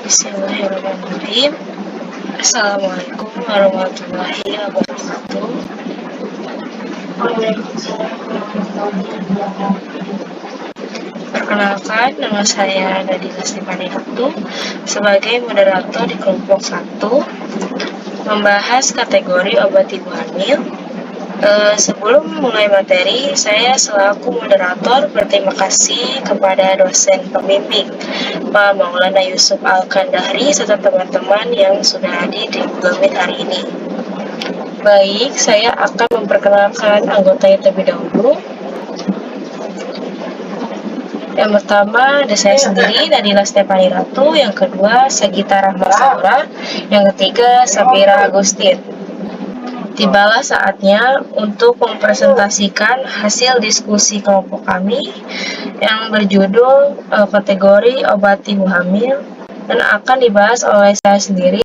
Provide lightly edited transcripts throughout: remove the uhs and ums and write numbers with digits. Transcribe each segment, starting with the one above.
Bismillahirrahmanirrahim. Assalamualaikum warahmatullahi wabarakatuh. Perkenalkan, nama saya Nadila Stefani Ratu sebagai moderator di kelompok 1 membahas kategori obat ibu hamil. Sebelum mulai materi, saya selaku moderator berterima kasih kepada dosen pembimbing Pak Maulana Yusuf Al-Kandahri serta teman-teman yang sudah hadir di webinar hari ini. Baik, saya akan memperkenalkan anggotanya terlebih dahulu. Yang pertama ada saya sendiri, Nadila Stefani Ratu. Yang kedua, Sagita Rahma Saura. Yang ketiga, Safira Agustin. Tibalah saatnya untuk mempresentasikan hasil diskusi kelompok kami yang berjudul kategori obat ibu hamil dan akan dibahas oleh saya sendiri.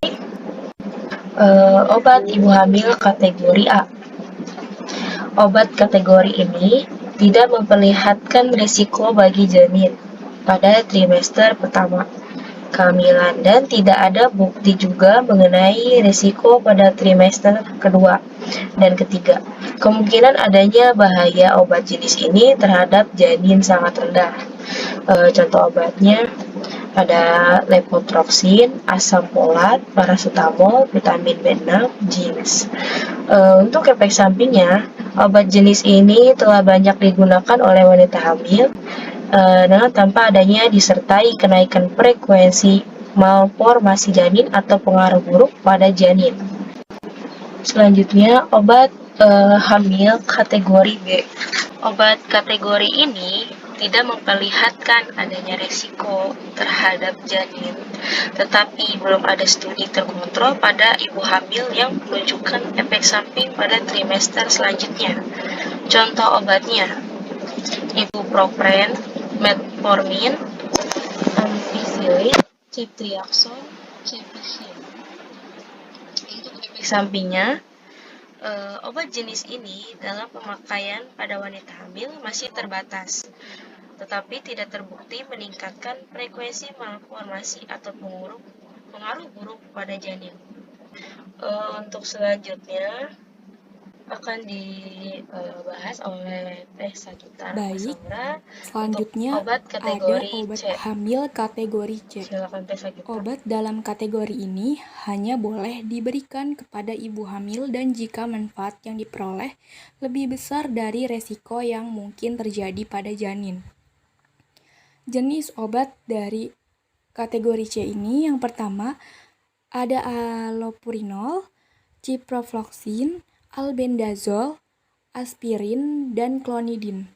Obat ibu hamil kategori A. Obat kategori ini tidak memperlihatkan risiko bagi janin pada trimester pertama kehamilan dan tidak ada bukti juga mengenai risiko pada trimester kedua dan ketiga. Kemungkinan adanya bahaya obat jenis ini terhadap janin sangat rendah. Contoh obatnya ada levotiroxin, asam folat, paracetamol, vitamin B6, zinc. Untuk efek sampingnya, obat jenis ini telah banyak digunakan oleh wanita hamil dengan tanpa adanya disertai kenaikan frekuensi malformasi janin atau pengaruh buruk pada janin. Selanjutnya, obat hamil kategori B. Obat kategori ini tidak memperlihatkan adanya risiko terhadap janin, tetapi belum ada studi terkontrol pada ibu hamil yang menunjukkan efek samping pada trimester selanjutnya. Contoh obatnya, ibuprofen, metformin, ampicillin, ceftriaxone, cefixime. Untuk efek sampingnya, obat jenis ini dalam pemakaian pada wanita hamil masih terbatas, tetapi tidak terbukti meningkatkan frekuensi malformasi atau pengaruh buruk pada janin. Untuk selanjutnya akan dibahas oleh Teh Sagita. Baik, selanjutnya obat kategori ada obat C. hamil kategori C. Silakan Teh Sagita. Obat dalam kategori ini hanya boleh diberikan kepada ibu hamil dan jika manfaat yang diperoleh lebih besar dari resiko yang mungkin terjadi pada janin. Jenis obat dari kategori C ini yang pertama ada allopurinol, ciprofloxacin, albendazole, aspirin, dan clonidin.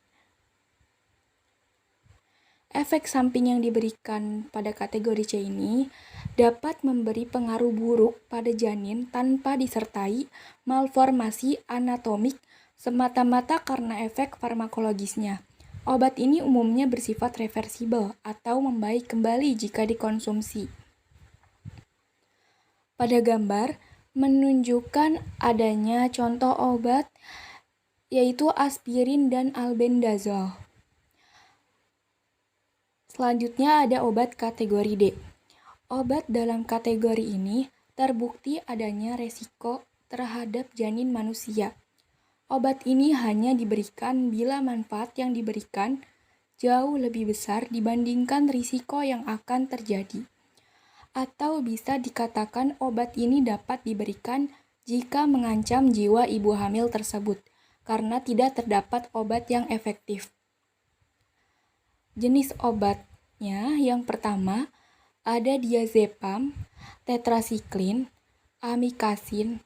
Efek samping yang diberikan pada kategori C ini dapat memberi pengaruh buruk pada janin tanpa disertai malformasi anatomik semata-mata karena efek farmakologisnya. Obat ini umumnya bersifat reversibel atau membaik kembali jika dikonsumsi. Pada gambar menunjukkan adanya contoh obat yaitu aspirin dan albendazole. Selanjutnya ada obat kategori D. Obat dalam kategori ini terbukti adanya resiko terhadap janin manusia. Obat ini hanya diberikan bila manfaat yang diberikan jauh lebih besar dibandingkan risiko yang akan terjadi. Atau bisa dikatakan obat ini dapat diberikan jika mengancam jiwa ibu hamil tersebut, karena tidak terdapat obat yang efektif. Jenis obatnya yang pertama ada diazepam, tetrasiklin, amikacin,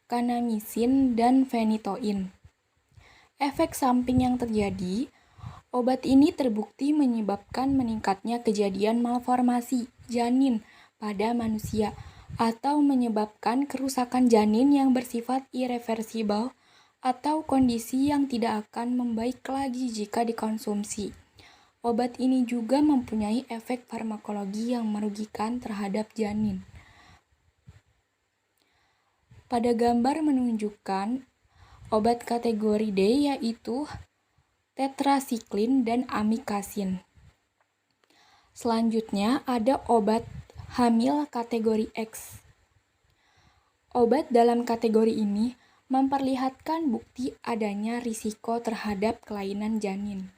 kanamisin, dan phenytoin. Efek samping yang terjadi, obat ini terbukti menyebabkan meningkatnya kejadian malformasi janin pada manusia atau menyebabkan kerusakan janin yang bersifat irreversibel atau kondisi yang tidak akan membaik lagi jika dikonsumsi. Obat ini juga mempunyai efek farmakologi yang merugikan terhadap janin. Pada gambar menunjukkan obat kategori D yaitu tetrasiklin dan amikacin. Selanjutnya ada obat hamil kategori X. Obat dalam kategori ini memperlihatkan bukti adanya risiko terhadap kelainan janin.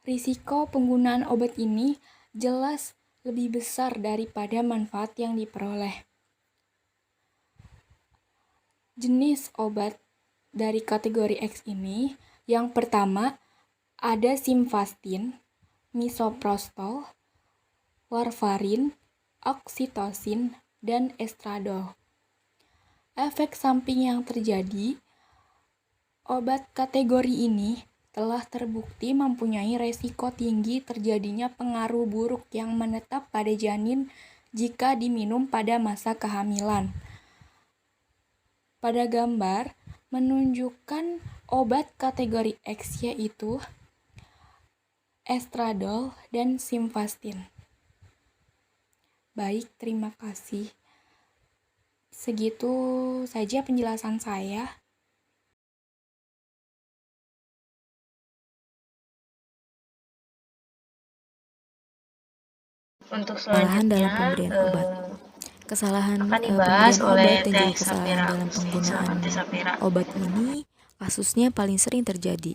Risiko penggunaan obat ini jelas lebih besar daripada manfaat yang diperoleh. Jenis obat dari kategori X ini, yang pertama ada simvastatin, misoprostol, warfarin, oksitosin, dan estradol. Efek samping yang terjadi, obat kategori ini telah terbukti mempunyai resiko tinggi terjadinya pengaruh buruk yang menetap pada janin jika diminum pada masa kehamilan. Pada gambar menunjukkan obat kategori X yaitu estradol dan simvastatin. Baik, terima kasih. Segitu saja penjelasan saya. Untuk Kesalahan dalam selanjutnya pemberian obat. Kesalahan akan dibahas pemberian oleh obat dan Teh juga kesalahan Safira. dalam penggunaan Silakan Teh Safira. obat ini kasusnya paling sering terjadi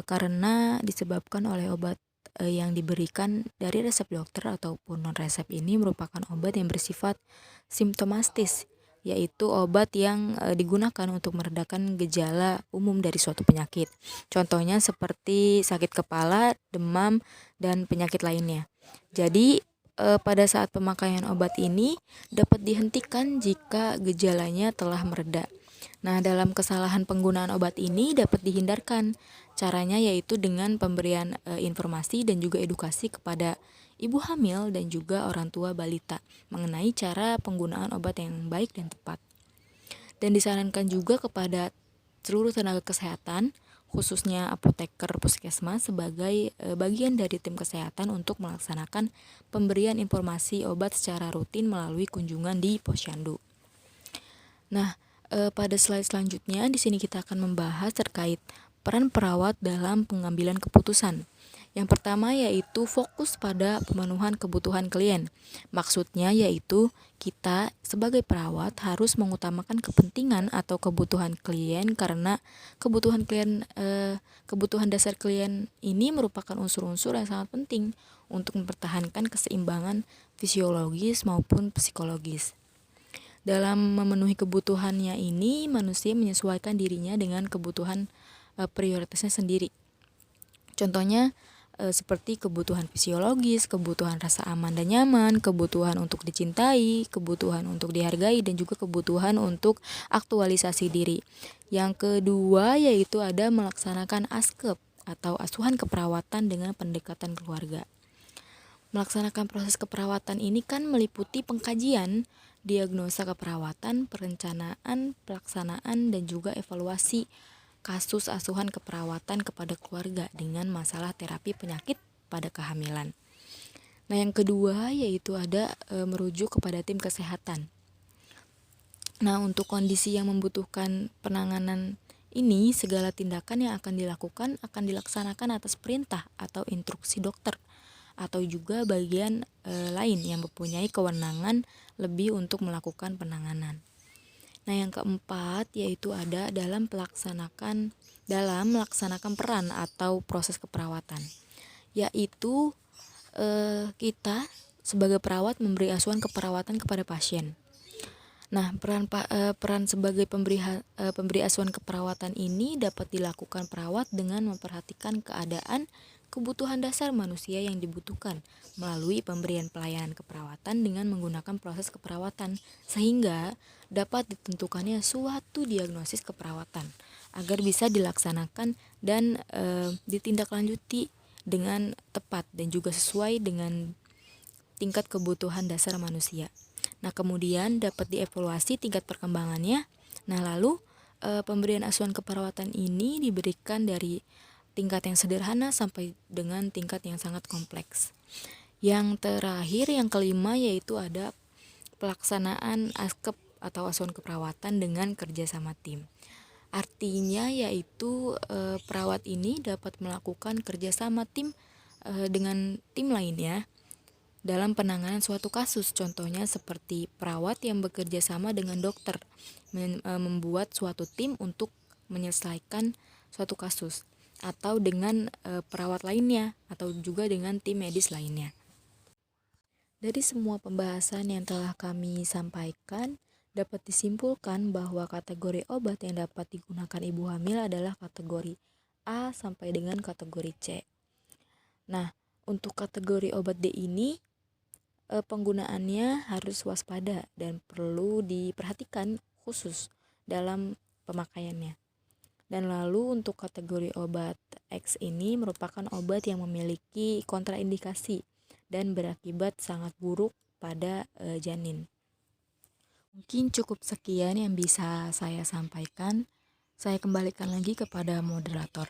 karena disebabkan oleh obat yang diberikan dari resep dokter ataupun non resep ini merupakan obat yang bersifat simptomatis, yaitu obat yang digunakan untuk meredakan gejala umum dari suatu penyakit. Contohnya seperti sakit kepala, demam, dan penyakit lainnya. Jadi pada saat pemakaian obat ini dapat dihentikan jika gejalanya telah mereda. Nah, dalam kesalahan penggunaan obat ini dapat dihindarkan. Caranya yaitu dengan pemberian informasi dan juga edukasi kepada ibu hamil dan juga orang tua balita mengenai cara penggunaan obat yang baik dan tepat. Dan disarankan juga kepada seluruh tenaga kesehatan, khususnya apoteker puskesmas sebagai bagian dari tim kesehatan untuk melaksanakan pemberian informasi obat secara rutin melalui kunjungan di posyandu. Nah, pada slide selanjutnya di sini kita akan membahas terkait peran perawat dalam pengambilan keputusan. Yang pertama yaitu fokus pada pemenuhan kebutuhan klien. Maksudnya yaitu kita sebagai perawat harus mengutamakan kepentingan atau kebutuhan klien karena kebutuhan dasar klien ini merupakan unsur-unsur yang sangat penting untuk mempertahankan keseimbangan fisiologis maupun psikologis. Dalam memenuhi kebutuhannya ini, manusia menyesuaikan dirinya dengan kebutuhan prioritasnya sendiri. Contohnya seperti kebutuhan fisiologis, kebutuhan rasa aman dan nyaman, kebutuhan untuk dicintai, kebutuhan untuk dihargai, dan juga kebutuhan untuk aktualisasi diri. Yang kedua yaitu ada melaksanakan ASKEP atau asuhan keperawatan dengan pendekatan keluarga. Melaksanakan proses keperawatan ini kan meliputi pengkajian, diagnosa keperawatan, perencanaan, pelaksanaan, dan juga evaluasi kasus asuhan keperawatan kepada keluarga dengan masalah terapi penyakit pada kehamilan. Nah, yang kedua yaitu ada merujuk kepada tim kesehatan. Nah, untuk kondisi yang membutuhkan penanganan ini, segala tindakan yang akan dilaksanakan atas perintah atau instruksi dokter atau juga bagian lain yang mempunyai kewenangan lebih untuk melakukan penanganan. Nah, yang keempat yaitu ada dalam melaksanakan peran atau proses keperawatan, yaitu kita sebagai perawat memberi asuhan keperawatan kepada pasien. Nah, peran sebagai pemberi asuhan keperawatan ini dapat dilakukan perawat dengan memperhatikan keadaan kebutuhan dasar manusia yang dibutuhkan melalui pemberian pelayanan keperawatan dengan menggunakan proses keperawatan sehingga dapat ditentukannya suatu diagnosis keperawatan agar bisa dilaksanakan dan ditindaklanjuti dengan tepat dan juga sesuai dengan tingkat kebutuhan dasar manusia. Nah, kemudian dapat dievaluasi tingkat perkembangannya. Nah, lalu pemberian asuhan keperawatan ini diberikan dari tingkat yang sederhana sampai dengan tingkat yang sangat kompleks. Yang terakhir, yang kelima yaitu ada pelaksanaan ASKEP atau asuhan keperawatan dengan kerja sama tim. Artinya yaitu perawat ini dapat melakukan kerja sama tim dengan tim lainnya dalam penanganan suatu kasus. Contohnya seperti perawat yang bekerja sama dengan dokter, membuat suatu tim untuk menyelesaikan suatu kasus, atau dengan perawat lainnya, atau juga dengan tim medis lainnya. Dari semua pembahasan yang telah kami sampaikan, dapat disimpulkan bahwa kategori obat yang dapat digunakan ibu hamil adalah kategori A sampai dengan kategori C. Nah, untuk kategori obat D ini, penggunaannya harus waspada dan perlu diperhatikan khusus dalam pemakaiannya. Dan lalu untuk kategori obat X ini merupakan obat yang memiliki kontraindikasi dan berakibat sangat buruk pada janin. Mungkin cukup sekian yang bisa saya sampaikan. Saya kembalikan lagi kepada moderator.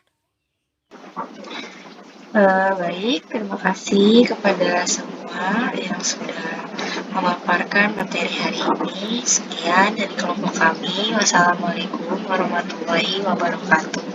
Baik, terima kasih kepada semua yang sudah memaparkan materi hari ini. Sekian dari kelompok kami. Wassalamualaikum warahmatullahi wabarakatuh.